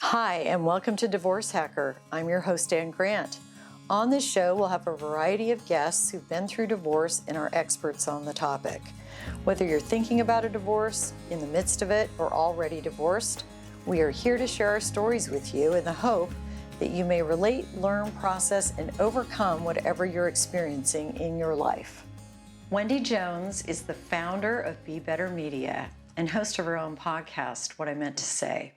Hi, and welcome to Divorce Hacker. I'm your host, Ann Grant. On this show, we'll have a variety of guests who've been through divorce and are experts on the topic. Whether you're thinking about a divorce, in the midst of it, or already divorced, we are here to share our stories with you in the hope that you may relate, learn, process, and overcome whatever you're experiencing in your life. Wendy Jones is the founder of Be Better Media and host of her own podcast, What I Meant to Say.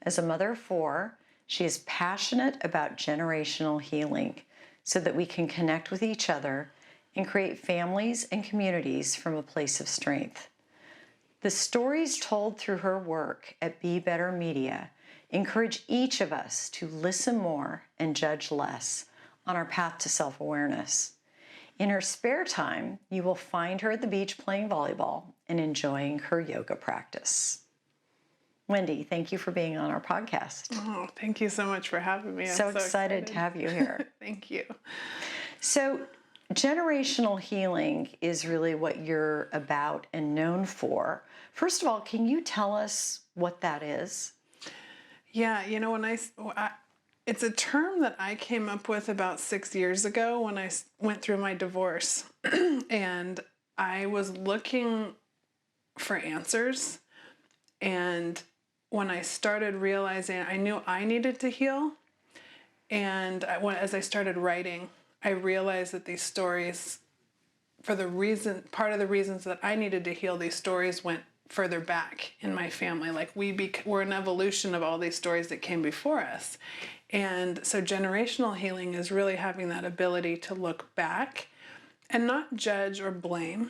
As a mother of 4, she is passionate about generational healing so that we can connect with each other and create families and communities from a place of strength. The stories told through her work at Be Better Media encourage each of us to listen more and judge less on our path to self-awareness. In her spare time, you will find her at the beach playing volleyball and enjoying her yoga practice. Wendy, thank you for being on our podcast. Oh, thank you so much for having me. I'm so excited to have you here. Thank you. So, generational healing is really what you're about and known for. First of all, can you tell us what that is? Yeah, you know, it's a term that I came up with about 6 years ago when I went through my divorce. And I was looking for answers. And when I started realizing, I knew I needed to heal. And as I started writing, I realized that these stories, part of the reasons that I needed to heal, these stories went further back in my family. Like we're an evolution of all these stories that came before us. And so generational healing is really having that ability to look back and not judge or blame,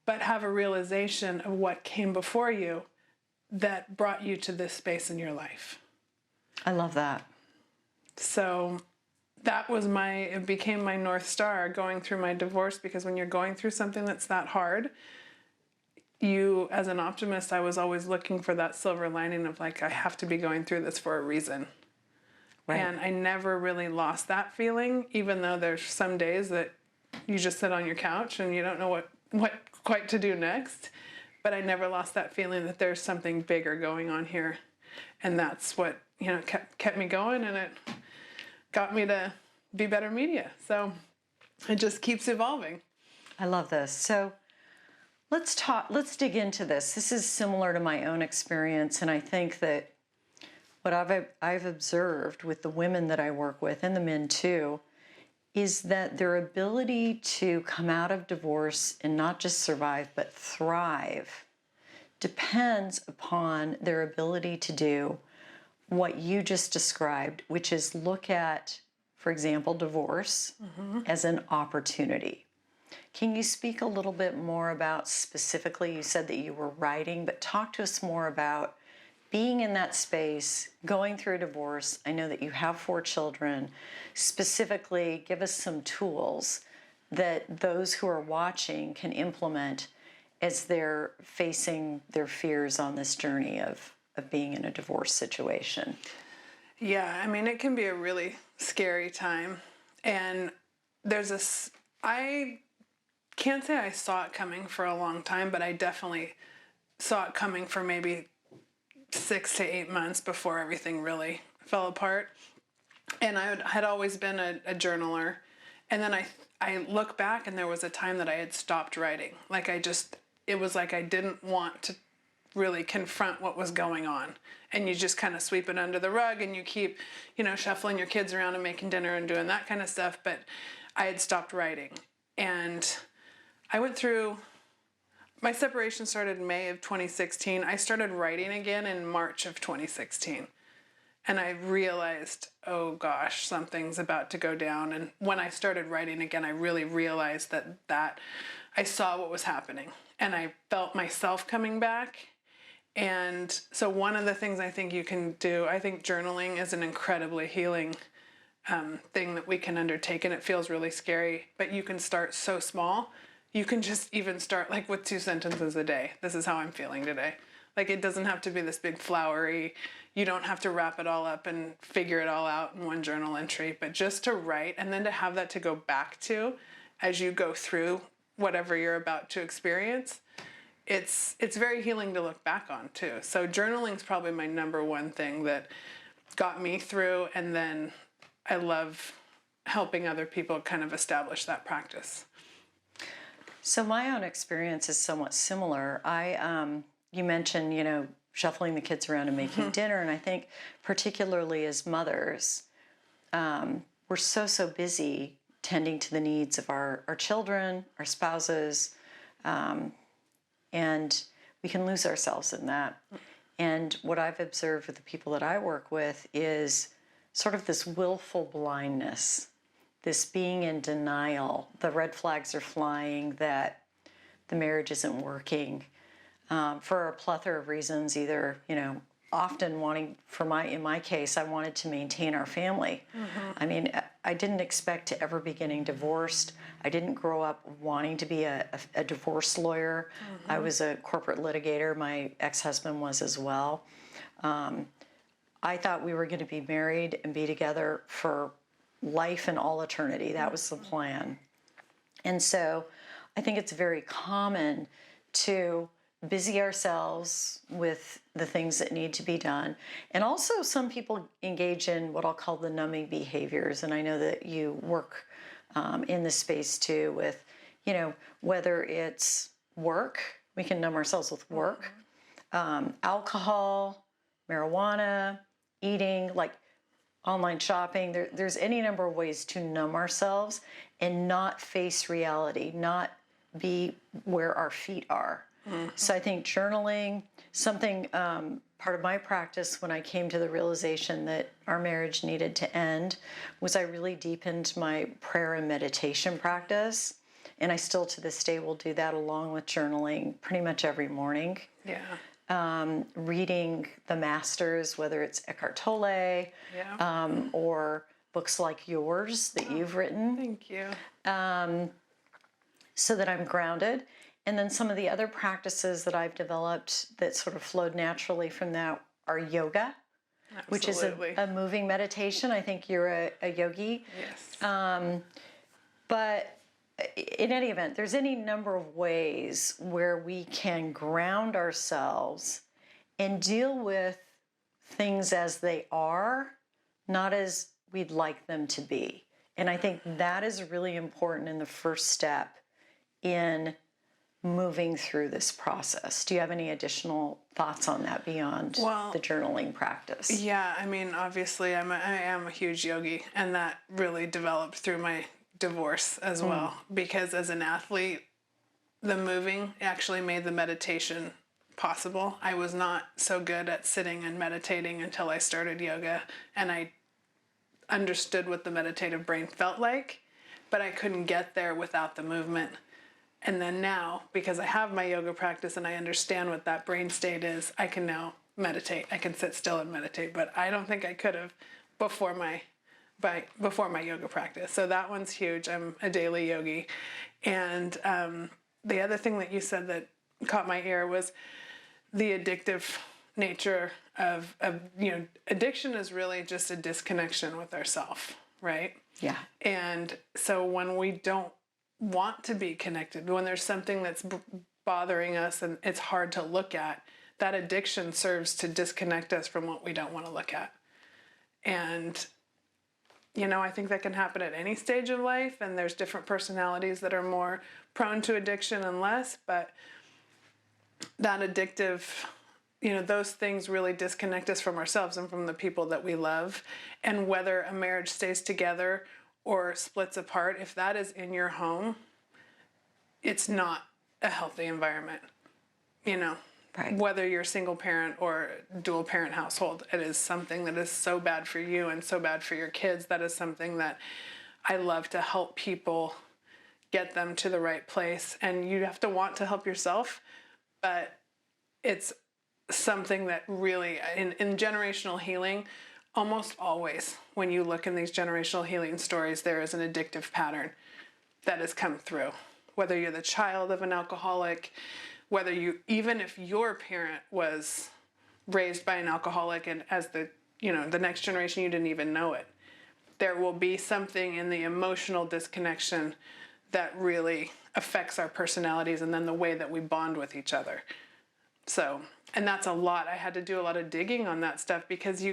but have a realization of what came before you that brought you to this space in your life. I love that. So it became my North Star going through my divorce, because when you're going through something that's that hard, as an optimist, I was always looking for that silver lining of like, I have to be going through this for a reason. Right. And I never really lost that feeling, even though there's some days that you just sit on your couch and you don't know what quite to do next. But I never lost that feeling that there's something bigger going on here. And that's what, kept me going, and it got me to Be Better Media. So it just keeps evolving. I love this. So let's dig into this. This is similar to my own experience, and I think that what I've observed with the women that I work with, and the men too, is that their ability to come out of divorce and not just survive, but thrive, depends upon their ability to do what you just described, which is look at, for example, divorce as an opportunity. Can you speak a little bit more about specifically, you said that you were writing, but talk to us more about being in that space, going through a divorce. I know that you have 4 children. Specifically, give us some tools that those who are watching can implement as they're facing their fears on this journey of being in a divorce situation. Yeah, I mean, it can be a really scary time. And I can't say I saw it coming for a long time, but I definitely saw it coming for maybe 6 to 8 months before everything really fell apart. And I had always been a journaler. And then I look back, and there was a time that I had stopped writing. It was like I didn't want to really confront what was going on. And you just kind of sweep it under the rug, and you keep, shuffling your kids around and making dinner and doing that kind of stuff. But I had stopped writing. And I went through, my separation started in May of 2016. I started writing again in March of 2016. And I realized, oh gosh, something's about to go down. And when I started writing again, I really realized that I saw what was happening. And I felt myself coming back. And so one of the things I think you can do, I think journaling is an incredibly healing thing that we can undertake, and it feels really scary, but you can start so small. You can just even start like with 2 sentences a day. This is how I'm feeling today. Like, it doesn't have to be this big flowery, you don't have to wrap it all up and figure it all out in one journal entry, but just to write and then to have that to go back to as you go through whatever you're about to experience. It's very healing to look back on too. So journaling's probably my number one thing that got me through, and then I love helping other people kind of establish that practice. So my own experience is somewhat similar. You mentioned, shuffling the kids around and making dinner, and I think particularly as mothers, we're so busy tending to the needs of our children, our spouses, and we can lose ourselves in that. And what I've observed with the people that I work with is sort of this willful blindness, this being in denial. The red flags are flying that the marriage isn't working for a plethora of reasons. Either, often wanting, in my case, I wanted to maintain our family. I mean, I didn't expect to ever be getting divorced. I didn't grow up wanting to be a divorce lawyer. I was a corporate litigator. My ex-husband was as well. I thought we were going to be married and be together for life and all eternity. That was the plan. And so I think it's very common to busy ourselves with the things that need to be done. And also some people engage in what I'll call the numbing behaviors. And I know that you work in this space too with, whether it's work, we can numb ourselves with work, alcohol, marijuana, eating, like online shopping. There's any number of ways to numb ourselves and not face reality, not be where our feet are. So I think journaling, something, part of my practice when I came to the realization that our marriage needed to end was I really deepened my prayer and meditation practice. And I still to this day will do that along with journaling pretty much every morning. Yeah. Reading the masters, whether it's Eckhart Tolle, or books like yours that you've written. Thank you. So that I'm grounded. And then some of the other practices that I've developed that sort of flowed naturally from that are yoga, which is a moving meditation. I think you're a yogi. Yes. But in any event, there's any number of ways where we can ground ourselves and deal with things as they are, not as we'd like them to be. And I think that is really important in the first step in moving through this process. Do you have any additional thoughts on that beyond the journaling practice? Yeah, I mean, obviously I am a huge yogi, and that really developed through my divorce as well, because as an athlete, the moving actually made the meditation possible. I was not so good at sitting and meditating until I started yoga, and I understood what the meditative brain felt like, but I couldn't get there without the movement. And then now, because I have my yoga practice and I understand what that brain state is, I can now meditate. I can sit still and meditate, but I don't think I could have before my yoga practice. So that one's huge. I'm a daily yogi. And the other thing that you said that caught my ear was the addictive nature of addiction is really just a disconnection with ourselves, right? Yeah. And so when we don't want to be connected, when there's something that's bothering us and it's hard to look at, that addiction serves to disconnect us from what we don't want to look at. And I think that can happen at any stage of life, and there's different personalities that are more prone to addiction and less, but that addictive, those things really disconnect us from ourselves and from the people that we love. And whether a marriage stays together or splits apart, if that is in your home, it's not a healthy environment. Right. Whether you're a single parent or dual parent household, it is something that is so bad for you and so bad for your kids. That is something that I love to help people get them to the right place. And you have to want to help yourself, but it's something that really, in generational healing, almost always, when you look in these generational healing stories, there is an addictive pattern that has come through. Whether you're the child of an alcoholic, whether you, even if your parent was raised by an alcoholic and as the, the next generation, you didn't even know it. There will be something in the emotional disconnection that really affects our personalities and then the way that we bond with each other. So, and that's a lot. I had to do a lot of digging on that stuff because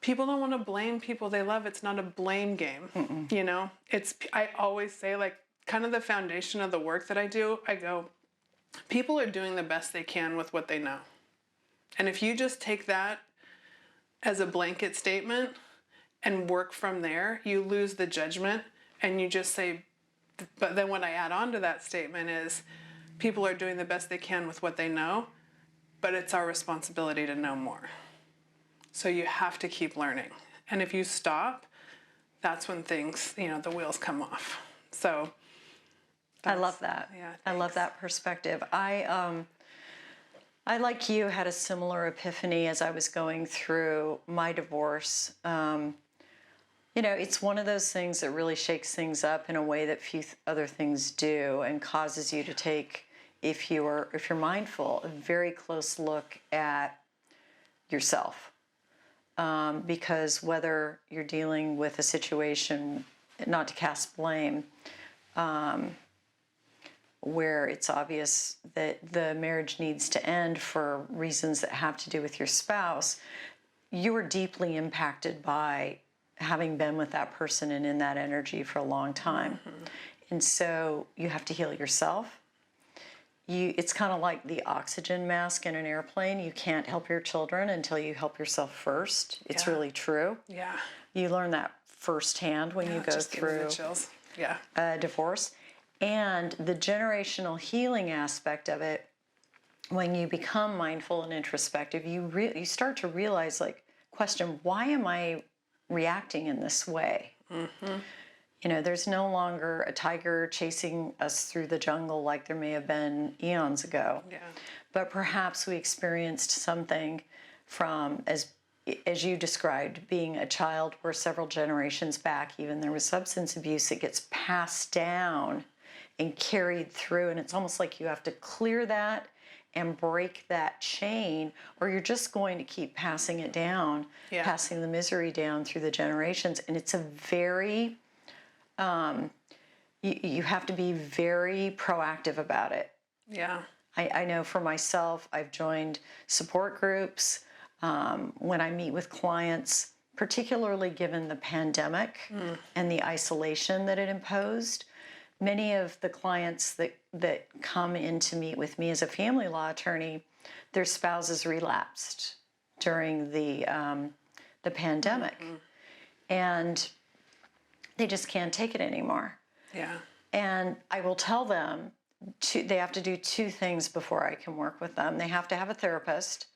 people don't want to blame people they love. It's not a blame game. Mm-mm. I always say, like, kind of the foundation of the work that I do, I go, people are doing the best they can with what they know. And if you just take that as a blanket statement and work from there, you lose the judgment and you just say, but then what I add on to that statement is people are doing the best they can with what they know, but it's our responsibility to know more. So you have to keep learning. And if you stop, that's when things, the wheels come off. So I love that. Yeah, I love that perspective. I, like you, had a similar epiphany as I was going through my divorce. It's one of those things that really shakes things up in a way that few other things do and causes you to take, if you're mindful, a very close look at yourself. Because whether you're dealing with a situation, not to cast blame, where it's obvious that the marriage needs to end for reasons that have to do with your spouse, you were deeply impacted by having been with that person and in that energy for a long time. Mm-hmm. And so you have to heal yourself. It's kind of like the oxygen mask in an airplane. You can't help your children until you help yourself first. It's really true. Yeah. You learn that firsthand when you go just through the chills. Yeah. A divorce. And the generational healing aspect of it, when you become mindful and introspective, you start to realize, question, why am I reacting in this way? Mm-hmm. There's no longer a tiger chasing us through the jungle like there may have been eons ago. Yeah. But perhaps we experienced something from, as you described, being a child where several generations back, even there was substance abuse that gets passed down and carried through. And it's almost like you have to clear that and break that chain, or you're just going to keep passing it down, passing the misery down through the generations. And it's a very, you have to be very proactive about it. Yeah. I know for myself, I've joined support groups when I meet with clients, particularly given the pandemic and the isolation that it imposed. Many of the clients that come in to meet with me as a family law attorney, their spouses relapsed during the pandemic, and they just can't take it anymore. Yeah. And I will tell them they have to do two things before I can work with them. They have to have a therapist,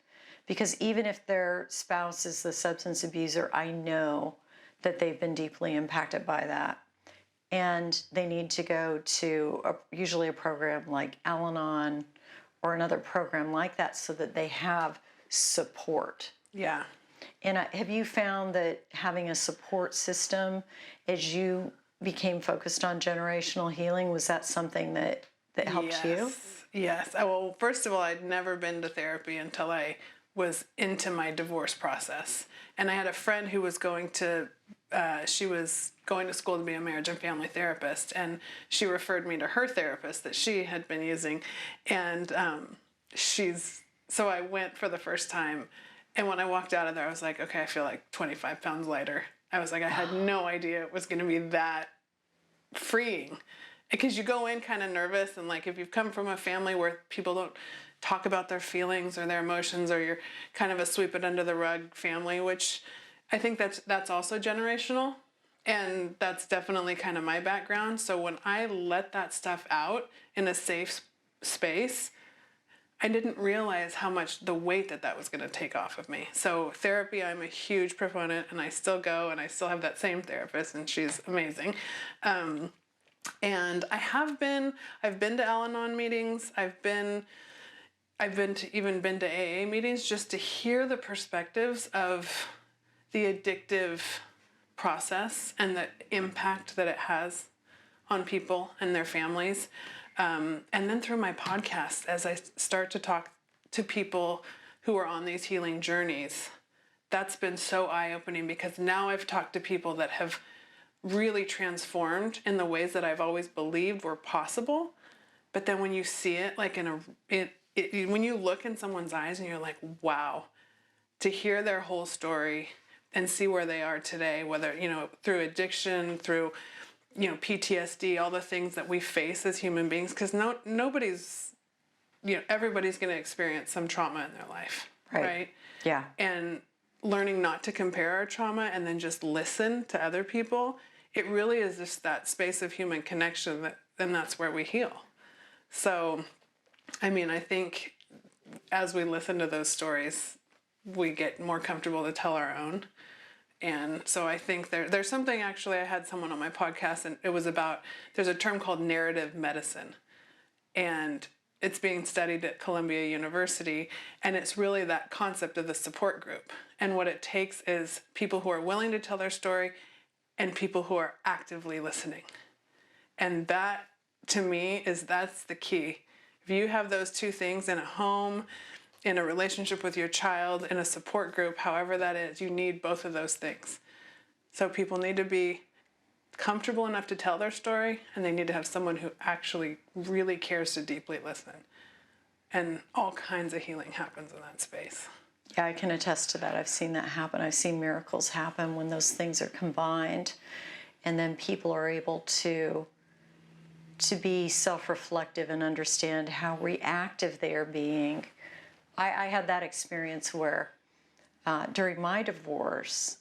because even if their spouse is the substance abuser, I know that they've been deeply impacted by that. And they need to go to usually a program like Al-Anon or another program like that so that they have support. Yeah. And have you found that having a support system, as you became focused on generational healing, was that something that helped you? Yes. Well, first of all, I'd never been to therapy until I was into my divorce process. And I had a friend who was she was going to school to be a marriage and family therapist, and she referred me to her therapist that she had been using. And so I went for the first time, and when I walked out of there, I was like, okay, I feel like 25 pounds lighter. I was like, I had no idea it was going to be that freeing. Because you go in kind of nervous, and like if you've come from a family where people don't talk about their feelings or their emotions, or you're kind of a sweep it under the rug family, which I think that's also generational, and that's definitely kind of my background. So when I let that stuff out in a safe space, I didn't realize how much the weight that was going to take off of me. So therapy, I'm a huge proponent, and I still go, and I still have that same therapist, and she's amazing. And I've been to Al-Anon meetings. I've been to AA meetings, just to hear the perspectives of the addictive process and the impact that it has on people and their families. And then through my podcast, as I start to talk to people who are on these healing journeys, that's been so eye-opening, because now I've talked to people that have really transformed in the ways that I've always believed were possible. But then when you see it, like when you look in someone's eyes and you're like, wow, to hear their whole story and see where they are today, whether, through addiction, through, PTSD, all the things that we face as human beings, because nobody's, everybody's going to experience some trauma in their life, right? Yeah. And learning not to compare our trauma and then just listen to other people, it really is just that space of human connection and that's where we heal. So, I think as we listen to those stories, we get more comfortable to tell our own. And so I think there's something, actually, I had someone on my podcast, and it was about, there's a term called narrative medicine. And it's being studied at Columbia University. And it's really that concept of the support group. And what it takes is people who are willing to tell their story and people who are actively listening. And that, to me, that's the key. If you have those two things in a home, in a relationship with your child, in a support group, however that is, you need both of those things. So people need to be comfortable enough to tell their story, and they need to have someone who actually really cares to deeply listen. And all kinds of healing happens in that space. Yeah, I can attest to that. I've seen that happen. I've seen miracles happen when those things are combined, and then people are able to be self-reflective and understand how reactive they are being. I had that experience where during my divorce,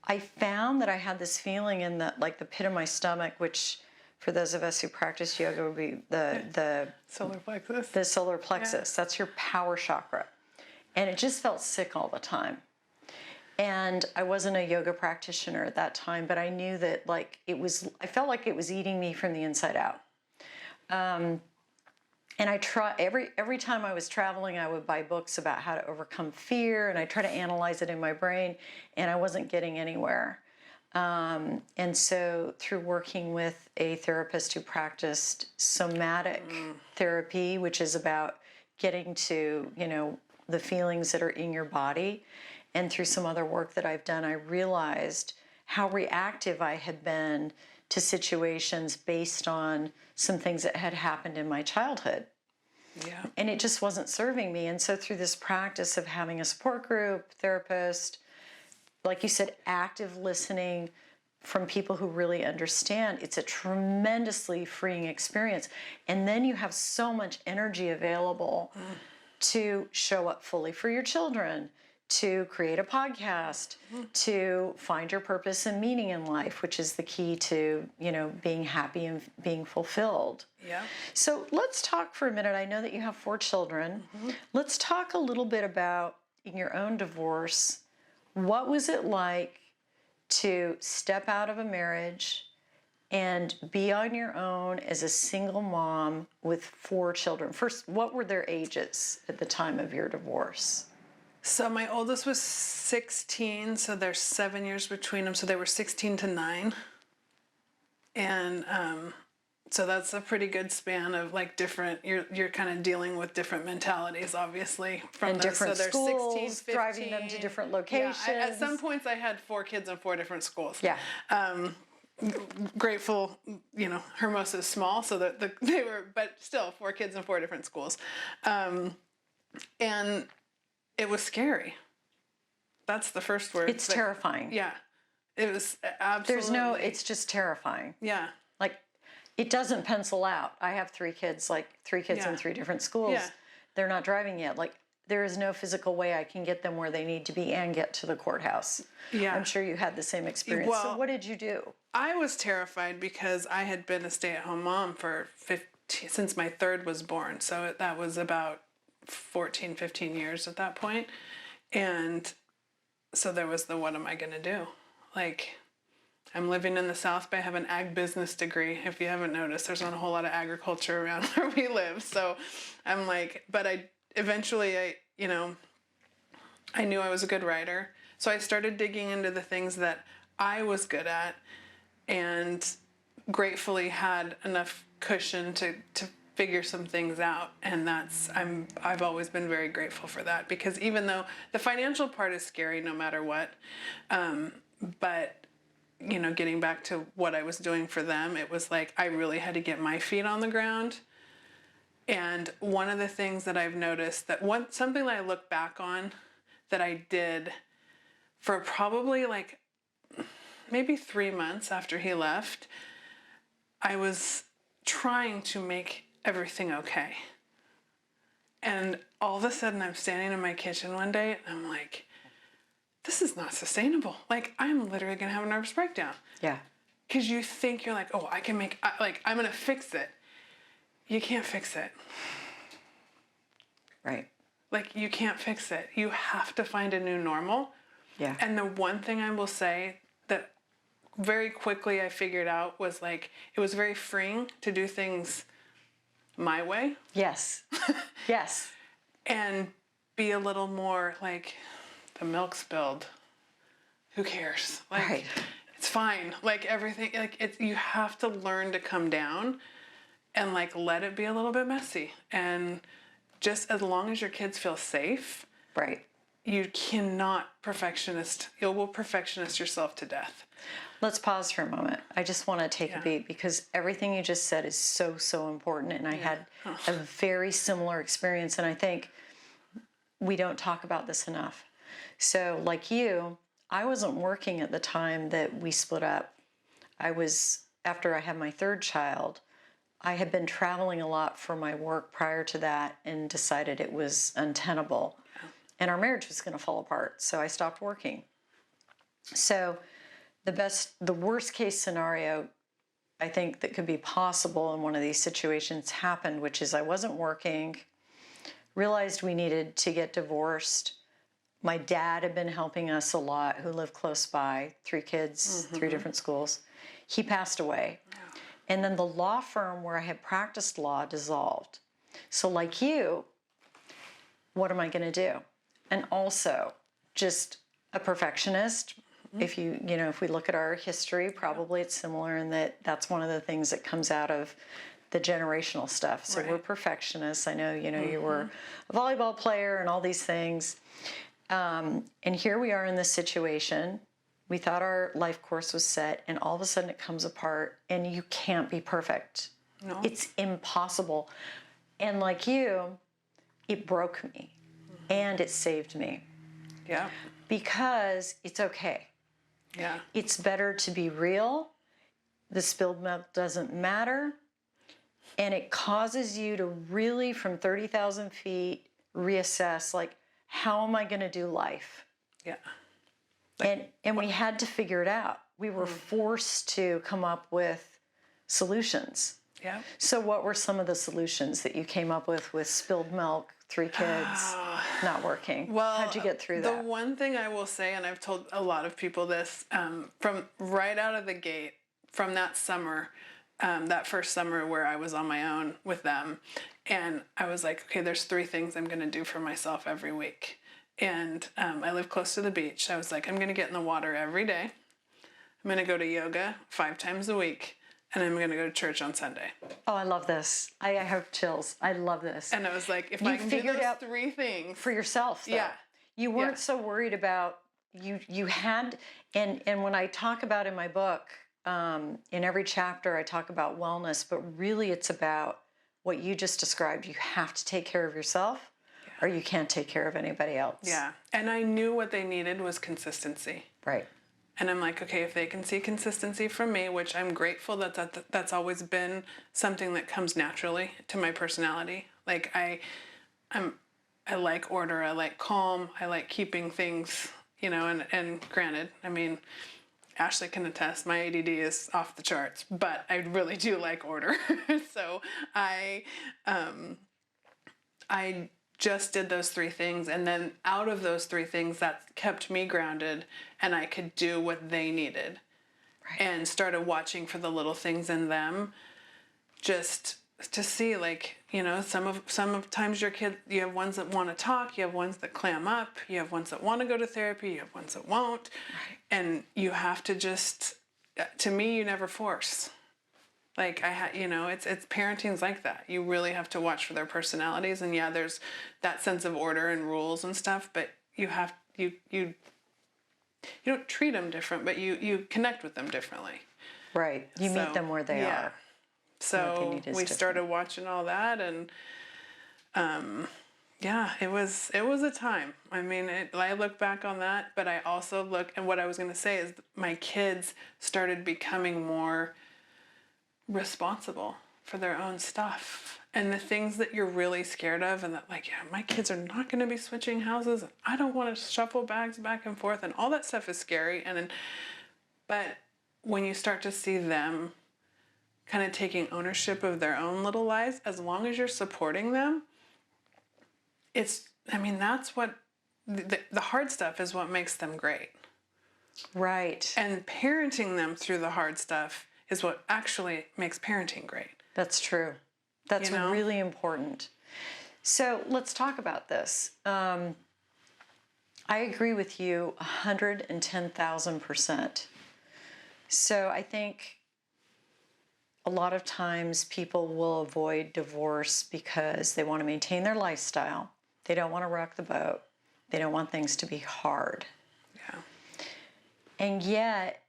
I found that I had this feeling in the pit of my stomach, which for those of us who practice yoga would be the solar plexus. The solar plexus. Yeah. That's your power chakra. And it just felt sick all the time. And I wasn't a yoga practitioner at that time, but I knew that I felt like it was eating me from the inside out. And I try every time I was traveling, I would buy books about how to overcome fear, and I try to analyze it in my brain, and I wasn't getting anywhere. And so through working with a therapist who practiced somatic therapy, which is about getting to, the feelings that are in your body, and through some other work that I've done, I realized how reactive I had been to situations based on some things that had happened in my childhood. Yeah. And it just wasn't serving me. And so through this practice of having a support group, therapist, like you said, active listening from people who really understand, it's a tremendously freeing experience. And then you have so much energy available to show up fully for your children, to create a podcast, to find your purpose and meaning in life, which is the key to, being happy and being fulfilled. Yeah. So let's talk for a minute. I know that you have 4 children. Let's talk a little bit about, in your own divorce, what was it like to step out of a marriage and be on your own as a single mom with 4 children? First, what were their ages at the time of your divorce? So my oldest was 16, so there's 7 years between them. So they were 16 to 9. And so that's a pretty good span of different, you're kind of dealing with different mentalities, obviously. And different so schools, 16, 15, driving them to different locations. Yeah, at some points I had 4 kids in 4 different schools. Yeah. Grateful, Hermosa's small, so that they were, but still 4 kids in 4 different schools. And it was scary. That's the first word. It's terrifying. Yeah. It was absolutely. It's just terrifying. Yeah. It doesn't pencil out. I have 3 kids, 3 kids in 3 different schools. Yeah. They're not driving yet. There is no physical way I can get them where they need to be and get to the courthouse. Yeah. I'm sure you had the same experience. Well, so what did you do? I was terrified because I had been a stay-at-home mom since my 3rd was born. So that was about 14, 15 years at that point. And so there was what am I going to do? I'm living in the South Bay. I have an ag business degree. If you haven't noticed, there's not a whole lot of agriculture around where we live. So I'm but I knew I was a good writer. So I started digging into the things that I was good at, and gratefully had enough cushion to figure some things out. And I've always been very grateful for that, because even though the financial part is scary no matter what, but getting back to what I was doing for them, it was like I really had to get my feet on the ground. And one of the things that I've noticed, something that I look back on that I did for probably like maybe 3 months after he left, I was trying to make everything okay. And all of a sudden I'm standing in my kitchen one day and I'm like, this is not sustainable. Like, I'm literally gonna have a nervous breakdown. Yeah. Because you think you're like, oh, I'm gonna fix it. You can't fix it. Right. Like, you can't fix it. You have to find a new normal. Yeah. And the one thing I will say that very quickly I figured out was like, it was very freeing to do things my way. Yes. Yes. And be a little more like, the milk spilled. Who cares? Like, right. It's fine. Like, everything, like, you have to learn to come down and like let it be a little bit messy. And just as long as your kids feel safe. Right. You cannot you will perfectionist yourself to death. Let's pause for a moment. I just want to take a beat, because everything you just said is so, so important. And I had a very similar experience. And I think we don't talk about this enough. So like you, I wasn't working at the time that we split up. After I had my third child, I had been traveling a lot for my work prior to that and decided it was untenable. And our marriage was going to fall apart. So I stopped working. So the worst case scenario I think that could be possible in one of these situations happened, which is I wasn't working, realized we needed to get divorced. My dad had been helping us a lot, who lived close by, 3 kids, 3 different schools. He passed away. And then the law firm where I had practiced law dissolved. So like you, what am I going to do? And also just a perfectionist. If if we look at our history, probably it's similar in that that's one of the things that comes out of the generational stuff. So we're perfectionists. I know, you were a volleyball player and all these things. And here we are in this situation. We thought our life course was set, and all of a sudden it comes apart, and you can't be perfect. No. It's impossible. And like you, it broke me, and it saved me. Yeah. Because it's okay. Yeah. It's better to be real. The spilled milk doesn't matter. And it causes you to really, from 30,000 feet, reassess, like, how am I going to do life? Yeah. And we had to figure it out. We were forced to come up with solutions. Yeah. So what were some of the solutions that you came up with spilled milk, 3 kids, not working? Well, how'd you get through that? The one thing I will say, and I've told a lot of people this, from right out of the gate, from that summer, that first summer where I was on my own with them, and I was like, okay, there's 3 things I'm going to do for myself every week. And I live close to the beach. I was like, I'm going to get in the water every day. I'm going to go to yoga 5 times a week. And I'm going to go to church on Sunday. Oh, I love this. I have chills. I love this. And I was like, if I can do those out 3 things. For yourself, though. Yeah. You weren't so worried about, you had, and when I talk about in my book, in every chapter I talk about wellness, but really it's about what you just described. You have to take care of yourself, or you can't take care of anybody else. Yeah. And I knew what they needed was consistency. Right. And I'm like, okay, if they can see consistency from me, which I'm grateful that's always been something that comes naturally to my personality. Like I like order, I like calm, I like keeping things, and granted, I mean, Ashley can attest, my ADD is off the charts, but I really do like order. So I just did those 3 things, and then out of those 3 things, that kept me grounded, and I could do what they needed. Right. And started watching for the little things in them, just to see, like, some of times your kid, you have ones that want to talk, you have ones that clam up, you have ones that want to go to therapy, you have ones that won't. Right. And you have to just, to me, you never force. Like it's parenting's like that. You really have to watch for their personalities, and yeah, there's that sense of order and rules and stuff, but you don't treat them different, but you connect with them differently. Right. You meet them where they are. So we started watching all that, and it was a time. I mean, I look back on that, but I also look, and what I was going to say is my kids started becoming more responsible for their own stuff. And the things that you're really scared of, and that, like, yeah, my kids are not going to be switching houses, and I don't want to shuffle bags back and forth, and all that stuff is scary. But when you start to see them kind of taking ownership of their own little lives, as long as you're supporting them, that's what the hard stuff is, what makes them great. Right. And parenting them through the hard stuff is what actually makes parenting great. That's true. That's really important. So let's talk about this. I agree with you 110,000%. So I think a lot of times people will avoid divorce because they want to maintain their lifestyle. They don't want to rock the boat. They don't want things to be hard. Yeah. And yet,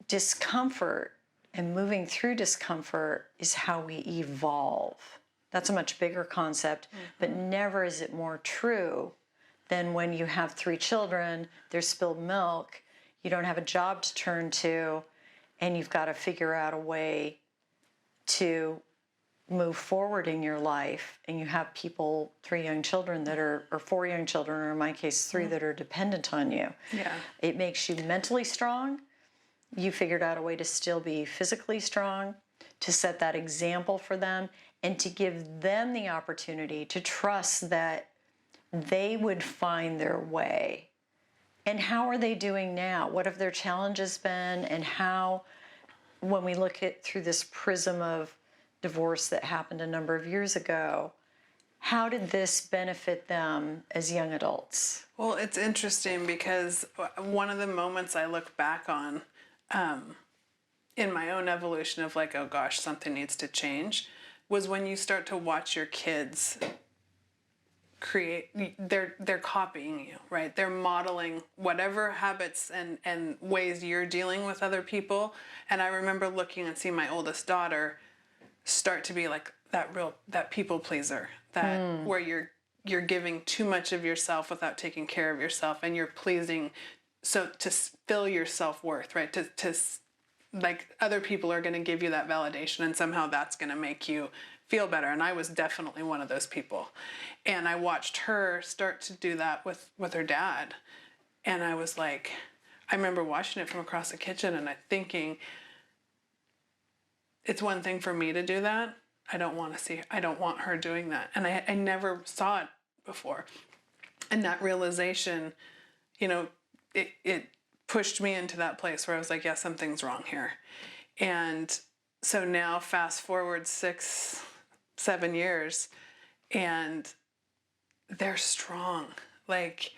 discomfort and moving through discomfort is how we evolve. That's a much bigger concept, but never is it more true than when you have 3 children, there's spilled milk, you don't have a job to turn to, and you've got to figure out a way to move forward in your life, and you have 3 young children or 4 young children, or in my case, 3 that are dependent on you. Yeah. It makes you mentally strong. You figured out a way to still be physically strong, to set that example for them, and to give them the opportunity to trust that they would find their way. And how are they doing now? What have their challenges been? And how, when we look at through this prism of divorce that happened a number of years ago, how did this benefit them as young adults? Well, it's interesting because one of the moments I look back on in my own evolution of, like, oh gosh, something needs to change, was when you start to watch your kids create, they're copying you, right? They're modeling whatever habits and ways you're dealing with other people. And I remember looking and seeing my oldest daughter start to be like that people pleaser, that where you're giving too much of yourself without taking care of yourself, and you're pleasing so to fill your self-worth, right? To like, other people are going to give you that validation, and somehow that's going to make you feel better. And I was definitely one of those people. And I watched her start to do that with her dad. And I was like, I remember watching it from across the kitchen, and I thinking, it's one thing for me to do that. I don't want her doing that. And I never saw it before. And that realization, it pushed me into that place where I was like, yeah, something's wrong here. And so now fast forward 6-7 years, and they're strong. Like,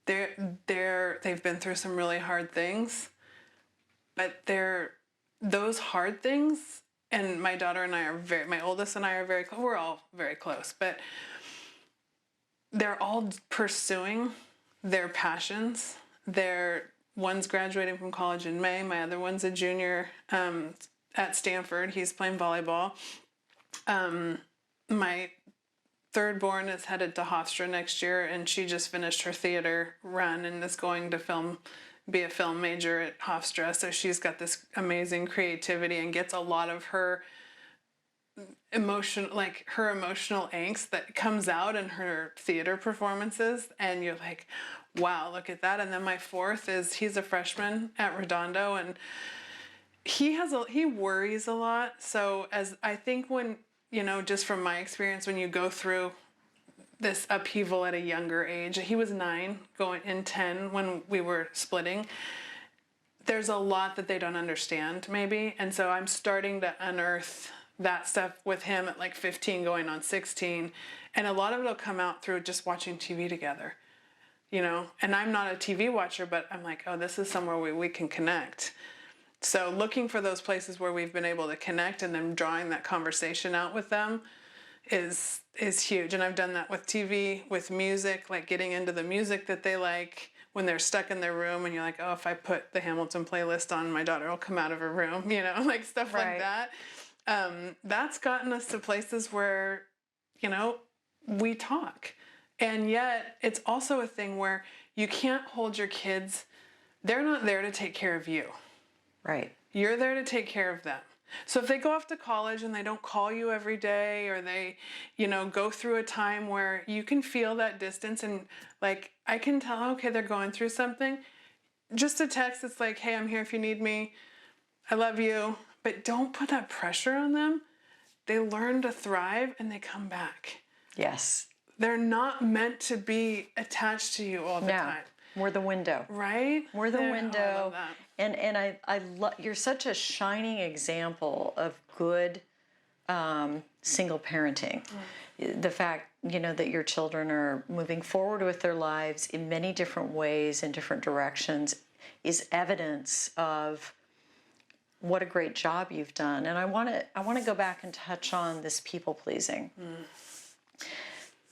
they've been through some really hard things, but those hard things, and my daughter and I my oldest and I are very close. We're all very close, but they're all pursuing their passions. One's graduating from college in May. My other one's a junior at Stanford. He's playing volleyball. My third born is headed to Hofstra next year, and she just finished her theater run and is going to be a film major at Hofstra. So she's got this amazing creativity and gets a lot of her emotional angst that comes out in her theater performances, and you're like, wow, look at that. And then my fourth he's a freshman at Redondo, and he worries a lot. So as I think when, just from my experience, when you go through this upheaval at a younger age, he was 9 going in 10 when we were splitting, there's a lot that they don't understand maybe. And so I'm starting to unearth that stuff with him at like 15 going on 16. And a lot of it will come out through just watching TV together, you know? And I'm not a TV watcher, but I'm like, oh, this is somewhere we can connect. So looking for those places where we've been able to connect and then drawing that conversation out with them is huge. And I've done that with TV, with music, like getting into the music that they like when they're stuck in their room and you're like, oh, if I put the Hamilton playlist on, my daughter will come out of her room, you know, like stuff like that. That's gotten us to places where, you know, we talk. And yet it's also a thing where you can't hold your kids. They're not there to take care of you. Right. You're there to take care of them. So if they go off to college and they don't call you every day, or they, you know, go through a time where you can feel that distance and like, I can tell, okay, they're going through something. Just a text that's like, hey, I'm here if you need me. I love you. But don't put that pressure on them. They learn to thrive and they come back. Yes. They're not meant to be attached to you all the time. We're the window. Right? We're the window. I love that. And I love, you're such a shining example of good single parenting. The fact, you know, that your children are moving forward with their lives in many different ways, in different directions, is evidence of what a great job you've done. And I want to go back and touch on this people pleasing.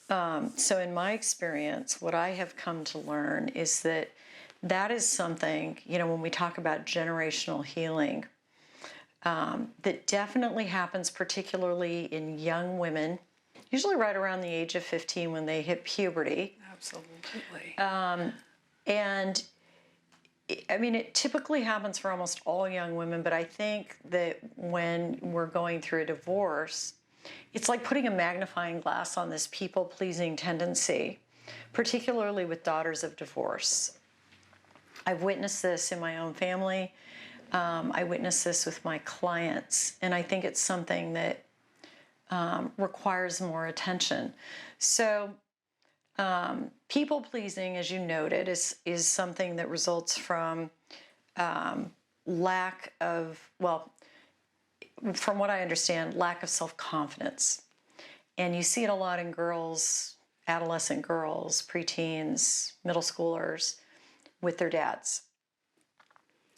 So in my experience, what I have come to learn is that is something, you know, when we talk about generational healing, that definitely happens particularly in young women, usually right around the age of 15 when they hit puberty. Absolutely. And I mean, it typically happens for almost all young women, but I think that when we're going through a divorce, it's like putting a magnifying glass on this people-pleasing tendency, particularly with daughters of divorce. I've witnessed this in my own family. I witness this with my clients, and I think it's something that requires more attention. So people-pleasing, as you noted, is something that results from lack of, well, from what I understand, lack of self-confidence. And you see it a lot in girls, adolescent girls, preteens, middle schoolers, with their dads.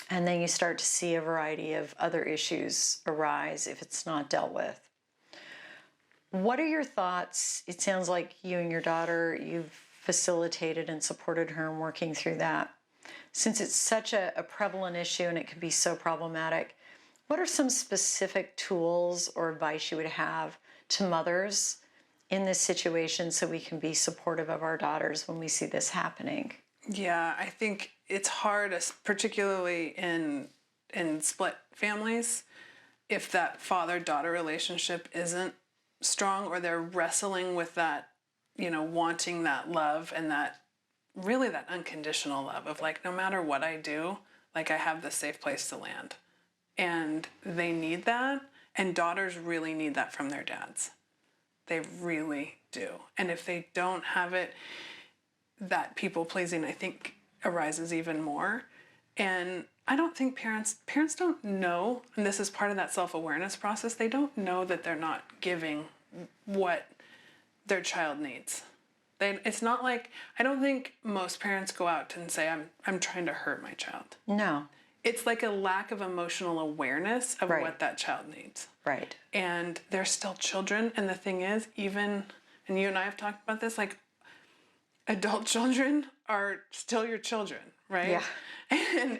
And then you start to see a variety of other issues arise if it's not dealt with. What are your thoughts? It sounds like you and your daughter, you've facilitated and supported her in working through that. Since it's such a prevalent issue and it can be so problematic, what are some specific tools or advice you would have to mothers in this situation so we can be supportive of our daughters when we see this happening? Yeah, I think it's hard, particularly in split families, if that father-daughter relationship isn't strong, or they're wrestling with that, you know, wanting that love and that really that unconditional love of like, no matter what I do, like I have this safe place to land. And they need that, and daughters really need that from their dads. They really do. And if they don't have it, that people pleasing, I think, arises even more. And I don't think parents don't know, and this is part of that self-awareness process, they don't know that they're not giving what their child needs. It's not like, I don't think most parents go out and say, I'm trying to hurt my child. No. It's like a lack of emotional awareness of what that child needs. Right. And they're still children. And the thing is, even, and you and I have talked about this, like adult children are still your children, right? Yeah.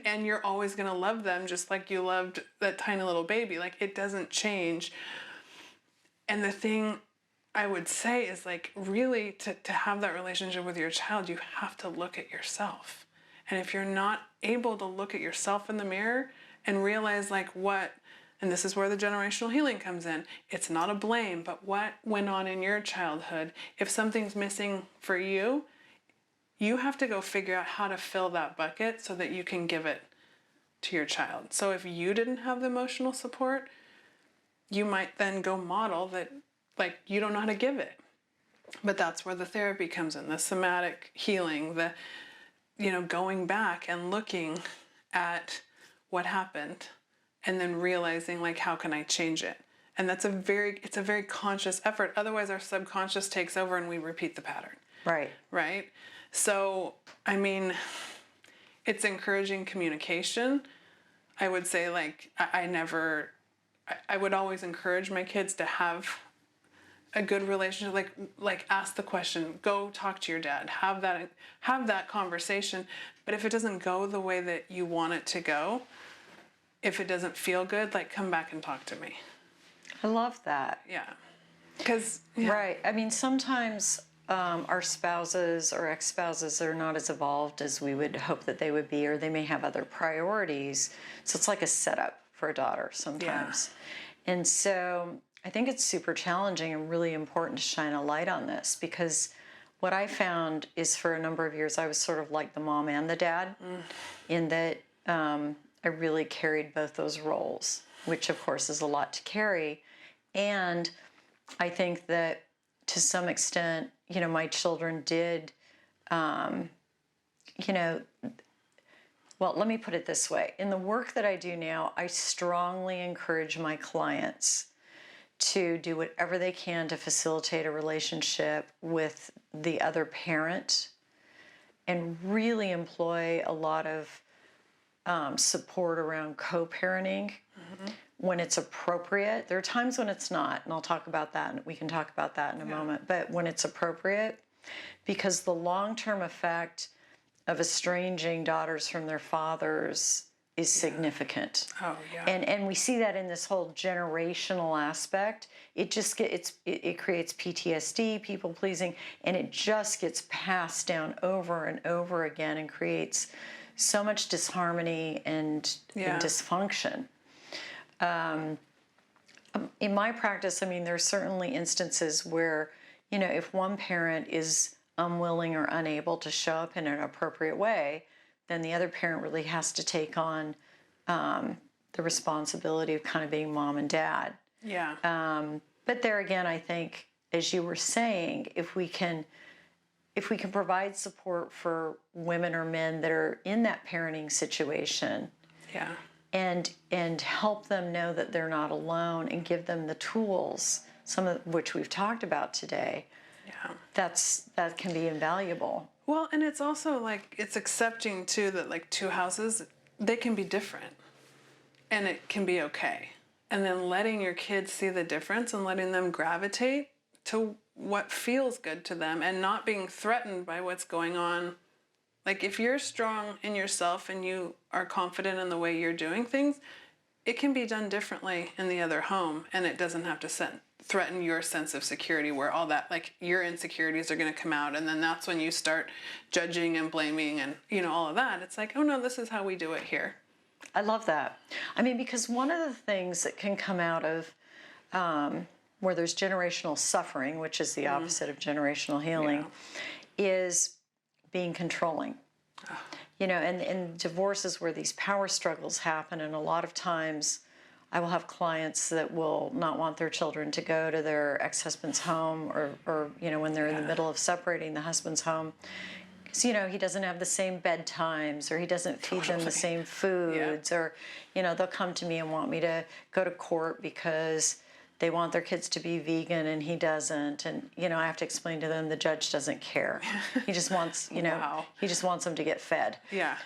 And you're always going to love them just like you loved that tiny little baby. Like it doesn't change. And the thing I would say is like really to have that relationship with your child, you have to look at yourself. And if you're not able to look at yourself in the mirror and realize like what, and this is where the generational healing comes in, it's not a blame, but what went on in your childhood. If something's missing for you, you have to go figure out how to fill that bucket so that you can give it to your child. So if you didn't have the emotional support, you might then go model that like you don't know how to give it. But that's where the therapy comes in, the somatic healing, the, you know, going back and looking at what happened and then realizing like, how can I change it? And it's a very conscious effort. Otherwise our subconscious takes over and we repeat the pattern. Right. Right? So, I mean, it's encouraging communication. I would say, like, I would always encourage my kids to have a good relationship, like ask the question, go talk to your dad, have that conversation. But if it doesn't go the way that you want it to go, if it doesn't feel good, like, come back and talk to me. I love that. Yeah. Because, Right. I mean, sometimes our spouses or ex-spouses are not as evolved as we would hope that they would be, or they may have other priorities. So it's like a setup for a daughter sometimes. Yeah. And so I think it's super challenging and really important to shine a light on this, because what I found is, for a number of years I was sort of like the mom and the dad, in that I really carried both those roles, which of course is a lot to carry. And I think that to some extent, my children did, well, let me put it this way. In the work that I do now, I strongly encourage my clients to do whatever they can to facilitate a relationship with the other parent, and really employ a lot of support around co-parenting when it's appropriate. There are times when it's not, and I'll talk about that, and we can talk about that in a moment, but when it's appropriate, because the long-term effect of estranging daughters from their fathers is significant. Oh, yeah. And we see that in this whole generational aspect. It just it creates PTSD, people pleasing, and it just gets passed down over and over again and creates so much disharmony and dysfunction. In my practice, I mean, there's certainly instances where, if one parent is unwilling or unable to show up in an appropriate way, then the other parent really has to take on the responsibility of kind of being mom and dad. Yeah. But there again, I think, as you were saying, if we can provide support for women or men that are in that parenting situation, and help them know that they're not alone, and give them the tools, some of which we've talked about today, that can be invaluable. Well, and it's also like, it's accepting too that, like, two houses, they can be different, and it can be okay. And then letting your kids see the difference and letting them gravitate to what feels good to them, and not being threatened by what's going on. Like, if you're strong in yourself and you are confident in the way you're doing things, it can be done differently in the other home, and it doesn't have to threaten your sense of security, where all that, like, your insecurities are going to come out, and then that's when you start judging and blaming and, all of that. It's like, oh no, this is how we do it here. I love that. I mean, because one of the things that can come out of where there's generational suffering, which is the opposite of generational healing, is being controlling. And divorce is where these power struggles happen, and a lot of times I will have clients that will not want their children to go to their ex-husband's home, or when they're in the middle of separating, the husband's home, because he doesn't have the same bedtimes, or he doesn't feed them the same foods, or they'll come to me and want me to go to court because they want their kids to be vegan and he doesn't, and I have to explain to them the judge doesn't care. He just wants he just wants them to get fed.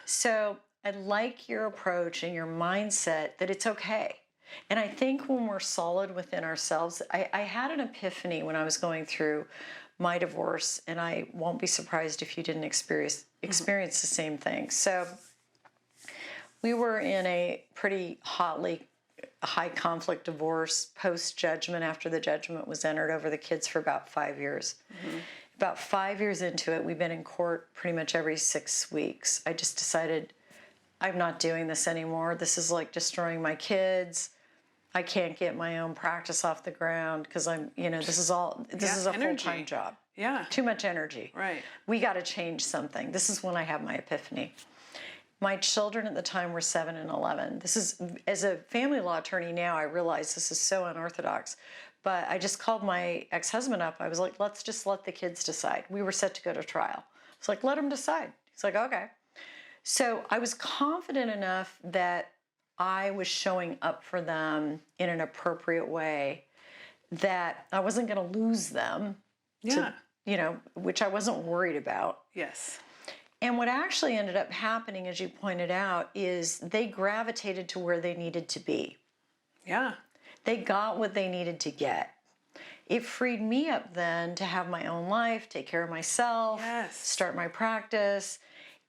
So I like your approach and your mindset that it's okay. And I think when we're solid within ourselves, I had an epiphany when I was going through my divorce, and I won't be surprised if you didn't experience the same thing. So we were in a pretty high conflict divorce post-judgment, after the judgment was entered over the kids, for about 5 years. About 5 years into it, we've been in court pretty much every 6 weeks. I just decided, I'm not doing this anymore. This is like destroying my kids. I can't get my own practice off the ground because this is a full-time job. Too much energy. Right. We got to change something. This is when I have my epiphany. My children at the time were 7 and 11. This is, as a family law attorney now, I realize this is so unorthodox. But I just called my ex-husband up. I was like, let's just let the kids decide. We were set to go to trial. It's like, let them decide. He's like, okay. So I was confident enough that I was showing up for them in an appropriate way, that I wasn't going to lose them Yeah. to, which I wasn't worried about. Yes. And what actually ended up happening, as you pointed out, is they gravitated to where they needed to be. Yeah. They got what they needed to get. It freed me up then to have my own life, take care of myself, Yes. start my practice.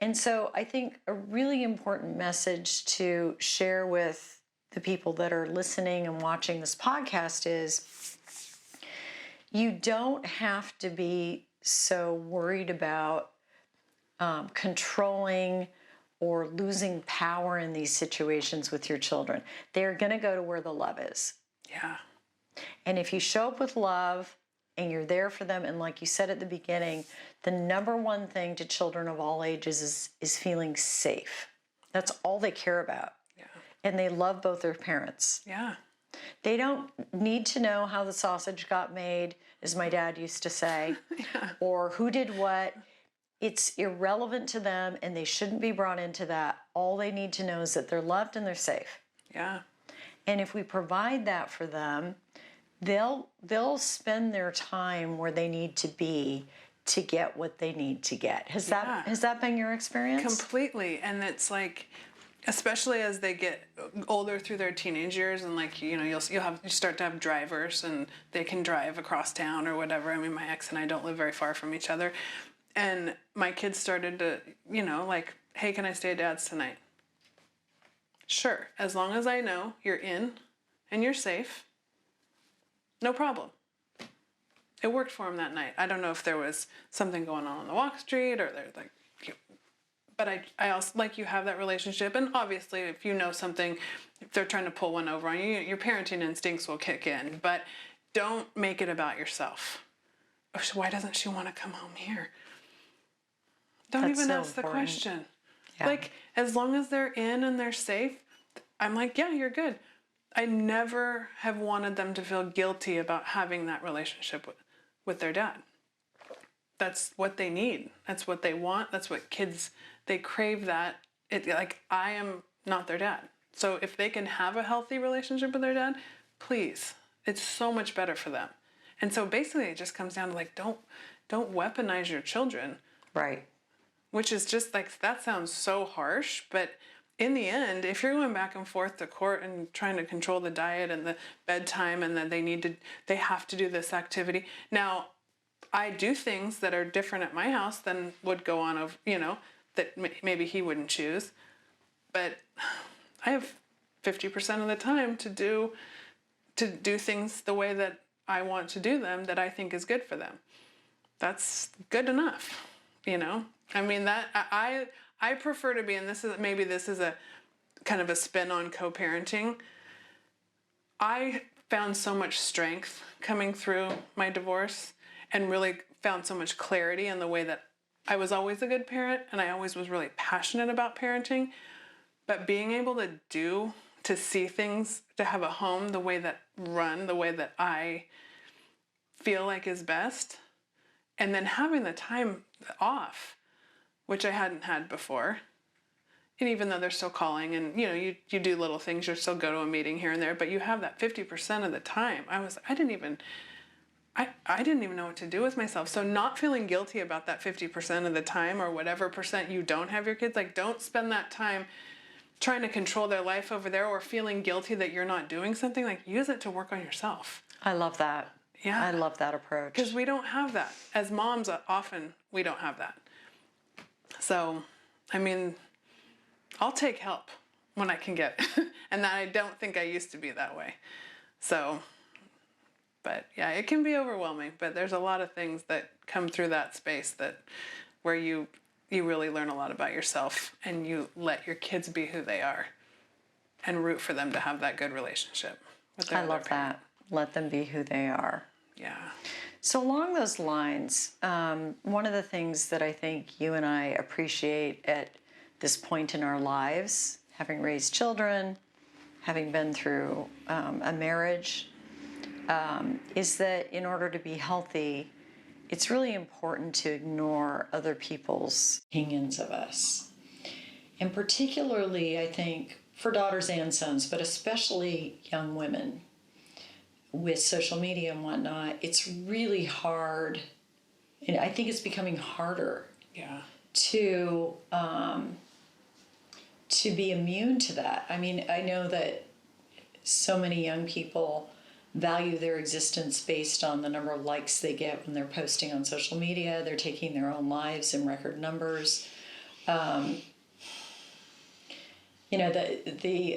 And so I think a really important message to share with the people that are listening and watching this podcast is you don't have to be so worried about controlling or losing power in these situations with your children. They're going to go to where the love is. Yeah. And if you show up with love and you're there for them, and like you said at the beginning, the number one thing to children of all ages is feeling safe. That's all they care about. Yeah. And they love both their parents. Yeah. They don't need to know how the sausage got made, as my dad used to say, or who did what. It's irrelevant to them, and they shouldn't be brought into that. All they need to know is that they're loved and they're safe. Yeah. And if we provide that for them, they'll spend their time where they need to be to get what they need to get. Has that been your experience? Completely. And it's like, especially as they get older through their teenage years, and like, you start to have drivers and they can drive across town or whatever. I mean, my ex and I don't live very far from each other. And my kids started to, like, hey, can I stay at Dad's tonight? Sure. As long as I know you're in and you're safe, no problem. It worked for him that night. I don't know if there was something going on the walk street or they're like, but I also, like, you have that relationship. And obviously, if you know something, if they're trying to pull one over on you, your parenting instincts will kick in. But don't make it about yourself. Oh, so why doesn't she want to come home here? Don't That's even so ask the important. question. Yeah. Like, as long as they're in and they're safe, I'm like, yeah, you're good. I never have wanted them to feel guilty about having that relationship with their dad. That's what they need. That's what they want. That's what kids, they crave that. I am not their dad. So if they can have a healthy relationship with their dad, please. It's so much better for them. And so basically it just comes down to like, don't weaponize your children. Right. Which is just like, that sounds so harsh, but in the end, if you're going back and forth to court and trying to control the diet and the bedtime and that they have to do this activity. Now, I do things that are different at my house than would go on of, that maybe he wouldn't choose. But I have 50% of the time to do things the way that I want to do them, that I think is good for them. That's good enough, I mean, that I prefer to be, and this is a kind of a spin on co-parenting. I found so much strength coming through my divorce and really found so much clarity in the way that I was always a good parent and I always was really passionate about parenting. But being able to see things, to have a home the way that I feel like is best, and then having the time off, which I hadn't had before. And even though they're still calling and, you do little things, you still go to a meeting here and there, but you have that 50% of the time. I didn't even know what to do with myself. So not feeling guilty about that 50% of the time or whatever percent you don't have your kids, like, don't spend that time trying to control their life over there or feeling guilty that you're not doing something. Like, use it to work on yourself. I love that. Yeah. I love that approach. Because we don't have that. As moms, often we don't have that. So, I mean, I'll take help when I can get it. And I don't think I used to be that way. So, but yeah, it can be overwhelming. But there's a lot of things that come through that space where you really learn a lot about yourself and you let your kids be who they are and root for them to have that good relationship with their I love that. Let them be who they are. Yeah. So along those lines, one of the things that I think you and I appreciate at this point in our lives, having raised children, having been through a marriage, is that in order to be healthy, it's really important to ignore other people's opinions of us. And particularly, I think, for daughters and sons, but especially young women with social media and whatnot, it's really hard, and I think it's becoming harder to be immune to that. I mean, I know that so many young people value their existence based on the number of likes they get when they're posting on social media. They're taking their own lives in record numbers. The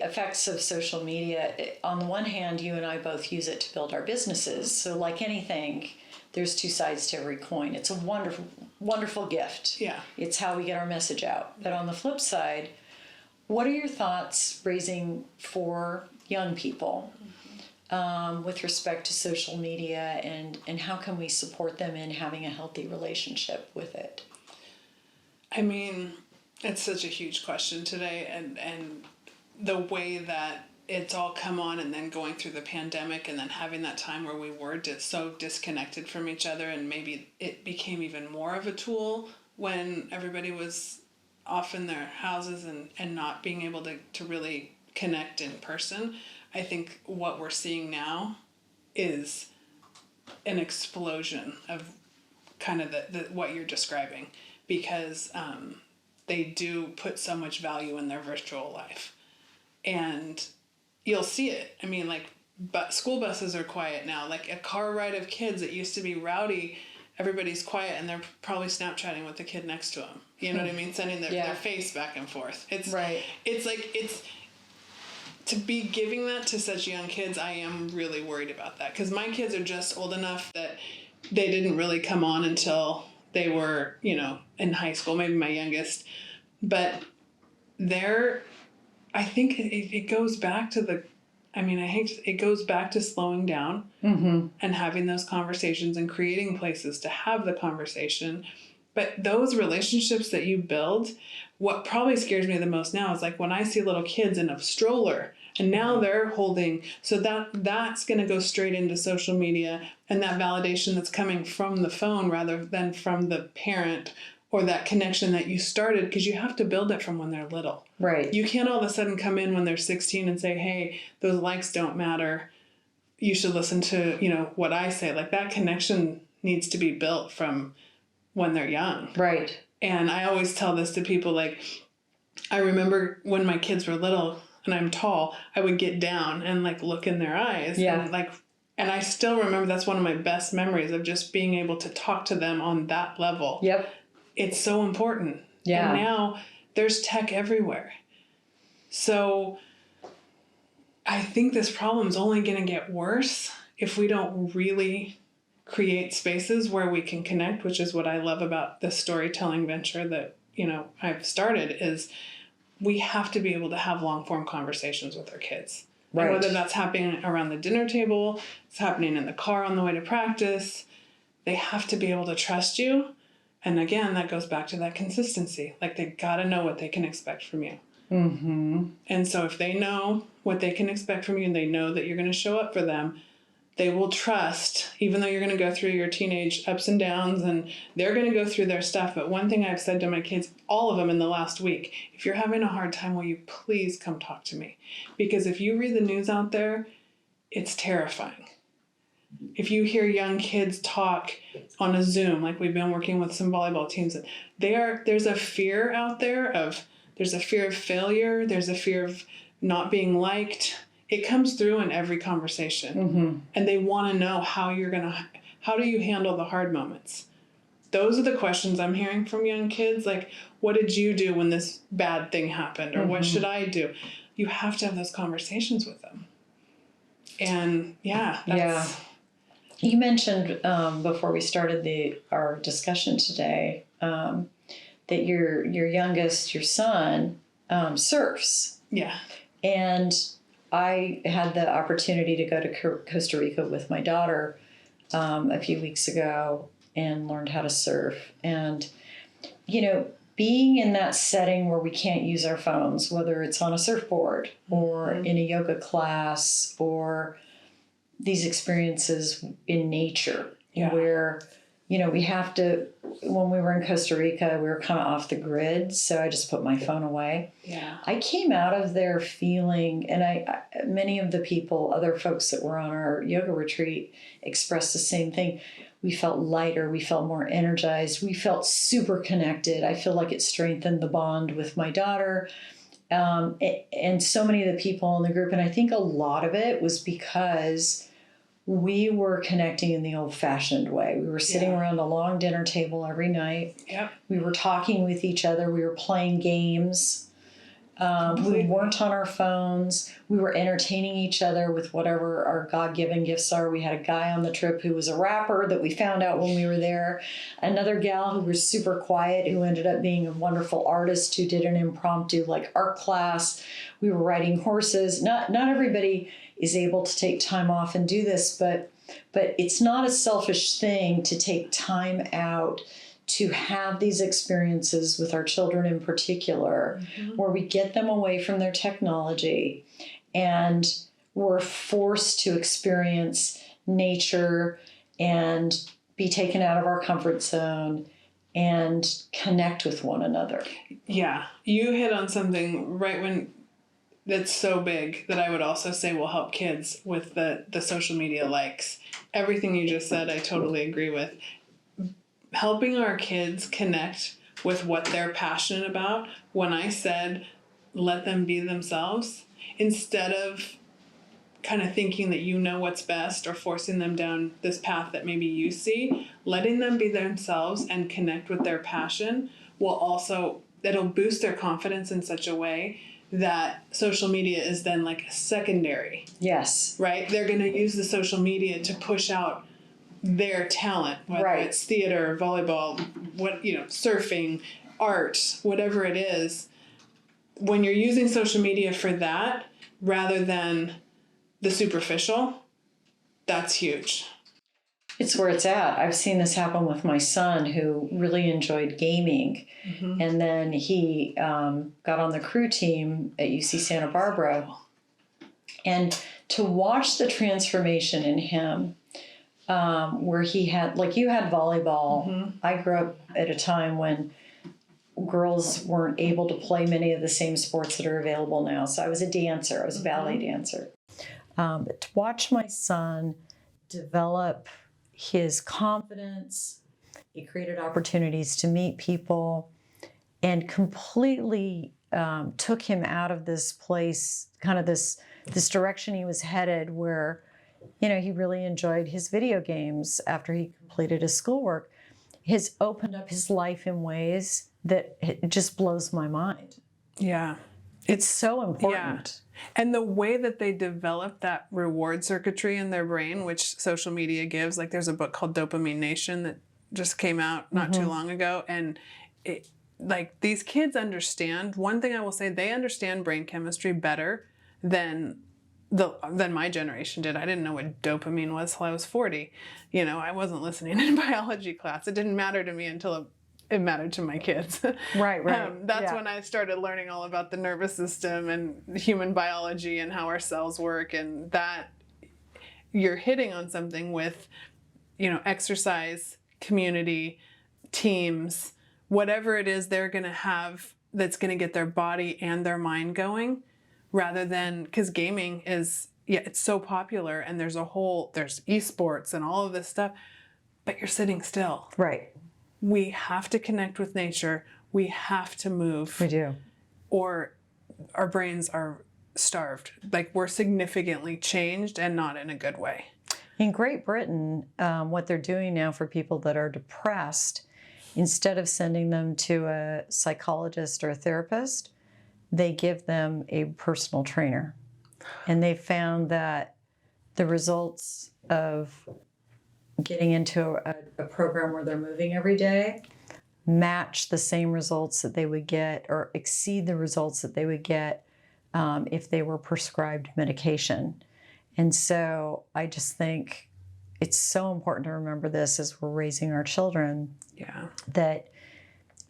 effects of social media, on the one hand, you and I both use it to build our businesses. So like anything, there's two sides to every coin. It's a wonderful, wonderful gift. Yeah. It's how we get our message out. But on the flip side, what are your thoughts raising for young people with respect to social media, and how can we support them in having a healthy relationship with it? I mean, it's such a huge question today, and the way that it's all come on, and then going through the pandemic, and then having that time where we were so disconnected from each other, and maybe it became even more of a tool when everybody was off in their houses and not being able to really connect in person. I think what we're seeing now is an explosion of kind of the what you're describing, because they do put so much value in their virtual life. And you'll see it. I mean, like, but school buses are quiet now. Like a car ride of kids that used to be rowdy, everybody's quiet, and they're probably Snapchatting with the kid next to them. You know what I mean? Sending their face back and forth. It's to be giving that to such young kids. I am really worried about that, because my kids are just old enough that they didn't really come on until they were, in high school, maybe my youngest. But I think it goes back to it goes back to slowing down and having those conversations and creating places to have the conversation. But those relationships that you build, what probably scares me the most now is like when I see little kids in a stroller and now they're holding, so that's going to go straight into social media, and that validation that's coming from the phone rather than from the parent, or that connection that you started, because you have to build it from when they're little. Right. You can't all of a sudden come in when they're 16 and say, hey, those likes don't matter. You should listen to, what I say. Like, that connection needs to be built from when they're young. Right. And I always tell this to people, like, I remember when my kids were little and I'm tall, I would get down and like look in their eyes. Yeah. And I still remember that's one of my best memories of just being able to talk to them on that level. Yep. It's so important. Yeah. And now there's tech everywhere. So I think this problem's only going to get worse if we don't really create spaces where we can connect, which is what I love about the storytelling venture that, I've started, is we have to be able to have long form conversations with our kids. Right. And whether that's happening around the dinner table, it's happening in the car on the way to practice, they have to be able to trust you. And again, that goes back to that consistency. Like, they got to know what they can expect from you. Mm-hmm. And so if they know what they can expect from you, and they know that you're going to show up for them, they will trust, even though you're going to go through your teenage ups and downs, and they're going to go through their stuff. But one thing I've said to my kids, all of them in the last week, if you're having a hard time, will you please come talk to me? Because if you read the news out there, it's terrifying. If you hear young kids talk on a Zoom, like we've been working with some volleyball teams, there's a fear out there there's a fear of failure. There's a fear of not being liked. It comes through in every conversation. Mm-hmm. And they want to know how do you handle the hard moments? Those are the questions I'm hearing from young kids. Like, what did you do when this bad thing happened? Or what should I do? You have to have those conversations with them. And that's... You mentioned before we started our discussion today that your youngest, your son, surfs. Yeah. And I had the opportunity to go to Costa Rica with my daughter a few weeks ago and learned how to surf. And, being in that setting where we can't use our phones, whether it's on a surfboard or in a yoga class or these experiences in nature where, we have to, when we were in Costa Rica, we were kind of off the grid. So I just put my phone away. Yeah. I came out of there feeling, and many of the people, other folks that were on our yoga retreat expressed the same thing. We felt lighter. We felt more energized. We felt super connected. I feel like it strengthened the bond with my daughter. And so many of the people in the group, and I think a lot of it was because we were connecting in the old-fashioned way. We were sitting around a long dinner table every night. Yep. We were talking with each other. We were playing games. We weren't on our phones. We were entertaining each other with whatever our God-given gifts are. We had a guy on the trip who was a rapper that we found out when we were there. Another gal who was super quiet who ended up being a wonderful artist who did an impromptu art class. We were riding horses. Not everybody is able to take time off and do this, but it's not a selfish thing to take time out to have these experiences with our children in particular, where we get them away from their technology and we're forced to experience nature and be taken out of our comfort zone and connect with one another. Yeah, you hit on something right when that's so big that I would also say will help kids with the social media likes. Everything you just said, I totally agree with. Helping our kids connect with what they're passionate about. When I said, let them be themselves, instead of kind of thinking that you know what's best or forcing them down this path that maybe you see, letting them be themselves and connect with their passion it'll boost their confidence in such a way that social media is then like secondary. Yes. Right? They're going to use the social media to push out their talent, whether it's theater, volleyball, surfing, art, whatever it is. When you're using social media for that rather than the superficial, that's huge. It's where it's at. I've seen this happen with my son who really enjoyed gaming. And then he got on the crew team at UC Santa Barbara. And to watch the transformation in him, where he had, you had volleyball. I grew up at a time when girls weren't able to play many of the same sports that are available now. So I was a dancer. I was a ballet dancer. But to watch my son develop his confidence, he created opportunities to meet people, and completely took him out of this place, kind of this direction he was headed, where he really enjoyed his video games after he completed his schoolwork. Has opened up his life in ways that it just blows my mind. Yeah. It's so important. Yeah. And the way that they develop that reward circuitry in their brain, which social media gives, there's a book called Dopamine Nation that just came out not too long ago. And these kids understand, one thing I will say, they understand brain chemistry better than my generation did. I didn't know what dopamine was till I was 40. I wasn't listening in biology class. It didn't matter to me until it mattered to my kids. Right. That's when I started learning all about the nervous system and human biology and how our cells work, and that you're hitting on something with, exercise, community, teams, whatever it is they're going to have that's going to get their body and their mind going. Rather than, because gaming is, it's so popular and there's esports and all of this stuff, but you're sitting still. Right. We have to connect with nature. We have to move. We do. Or our brains are starved. We're significantly changed and not in a good way. In Great Britain, what they're doing now for people that are depressed, instead of sending them to a psychologist or a therapist, they give them a personal trainer. And they found that the results of getting into a program where they're moving every day match the same results that they would get, or exceed the results that they would get if they were prescribed medication. And so I just think it's so important to remember this as we're raising our children. Yeah. That,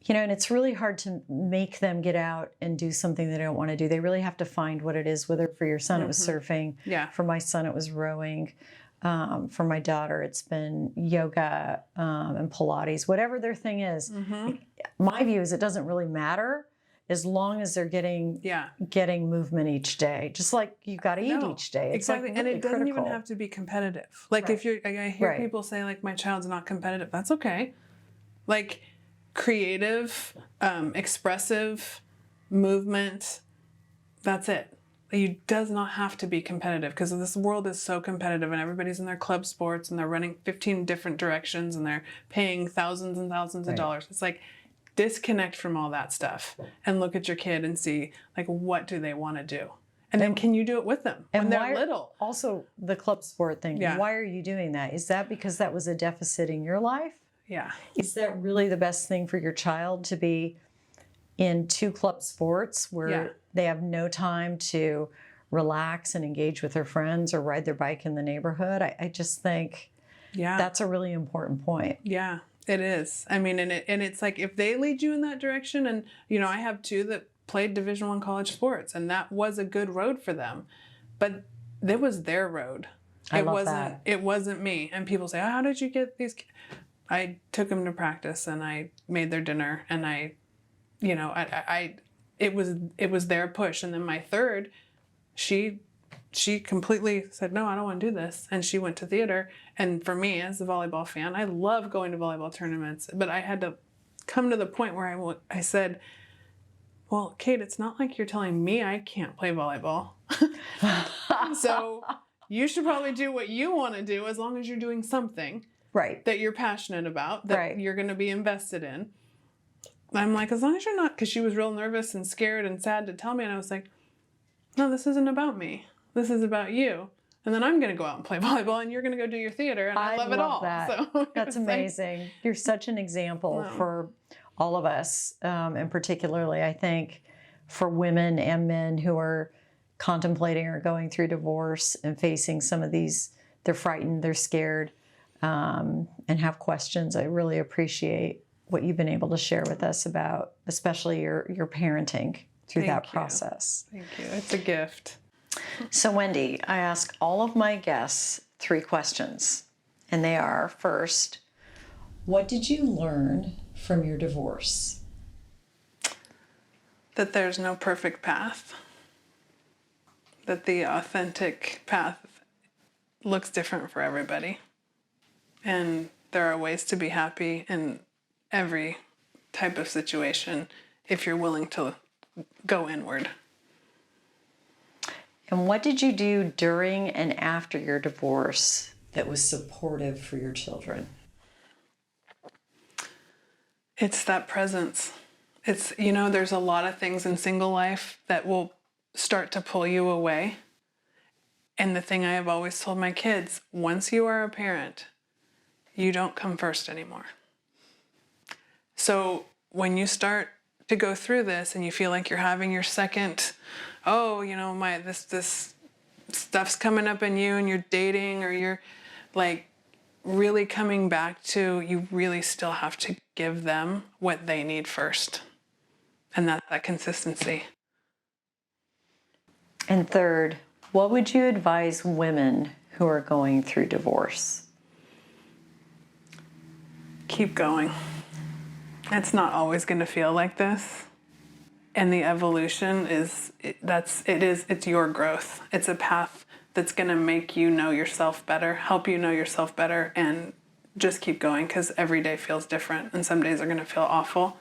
and it's really hard to make them get out and do something they don't want to do. They really have to find what it is, whether for your son it was surfing. Yeah. For my son it was rowing. For my daughter, it's been yoga and Pilates, whatever their thing is. My view is it doesn't really matter as long as they're getting movement each day, just like you got to eat each day. It's exactly. like really and it doesn't critical. even have to be competitive. Like if you're, I hear people say like, my child's not competitive. That's okay. Like creative, expressive movement, that's it. It does not have to be competitive, because this world is so competitive and everybody's in their club sports and they're running 15 different directions and they're paying thousands and thousands of dollars. It's like, disconnect from all that stuff and look at your kid and see, like, what do they want to do? And then can you do it with them when they're little? Also, the club sport thing. Yeah. Why are you doing that? Is that because that was a deficit in your life? Yeah. Is that really the best thing for your child, to be in 2 club sports where they have no time to relax and engage with their friends or ride their bike in the neighborhood? I just think that's a really important point. Yeah. It is. I mean, and it's like, if they lead you in that direction, and I have 2 that played Division I college sports, and that was a good road for them, but it was their road. It wasn't me. And people say, oh, how did you get these? I took them to practice and I made their dinner, and it was their push. And then my third, she completely said, no, I don't want to do this. And she went to theater. And for me, as a volleyball fan, I love going to volleyball tournaments. But I had to come to the point where I said, well, Kate, it's not like you're telling me I can't play volleyball. So you should probably do what you want to do, as long as you're doing something that you're passionate about, that you're going to be invested in. I'm like, as long as you're not, because she was real nervous and scared and sad to tell me. And I was like, no, this isn't about me. This is about you. And then I'm going to go out and play volleyball, and you're going to go do your theater, and I love it all. That. So that's amazing. You're such an example for all of us, and particularly, I think, for women and men who are contemplating or going through divorce and facing some of these. They're frightened, they're scared, and have questions. I really appreciate what you've been able to share with us about, especially your parenting through that process. Thank you. It's a gift. So, Wendy, I ask all of my guests 3 questions, and they are: first, what did you learn from your divorce? That there's no perfect path. That the authentic path looks different for everybody. And there are ways to be happy in every type of situation if you're willing to go inward. And what did you do during and after your divorce that was supportive for your children? It's that presence. It's, there's a lot of things in single life that will start to pull you away. And the thing I have always told my kids, once you are a parent, you don't come first anymore. So when you start to go through this and you feel like you're having your second, this stuff's coming up in you, and you're dating, or you're like really coming back to, you really still have to give them what they need first. And that's that consistency. And third, what would you advise women who are going through divorce? Keep going. It's not always going to feel like this. And the evolution it's your growth. It's a path that's going to make you know yourself better, help you know yourself better, and just keep going, because every day feels different, and some days are going to feel awful.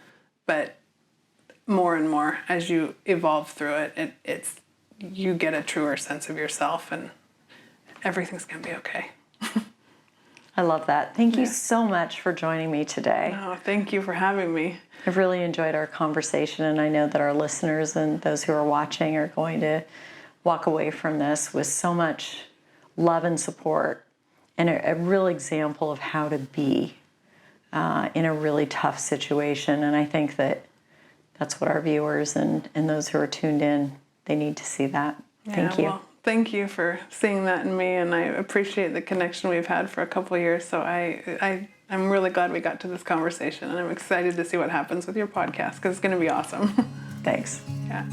But more and more, as you evolve through it, you get a truer sense of yourself, and everything's going to be okay. I love that. Thank you so much for joining me today. Oh, thank you for having me. I've really enjoyed our conversation, and I know that our listeners and those who are watching are going to walk away from this with so much love and support, and a real example of how to be in a really tough situation. And I think that's what our viewers and those who are tuned in, they need to see that. Thank you. Well, thank you for seeing that in me, and I appreciate the connection we've had for a couple of years. So I'm really glad we got to this conversation, and I'm excited to see what happens with your podcast, because it's going to be awesome. Thanks. Yeah.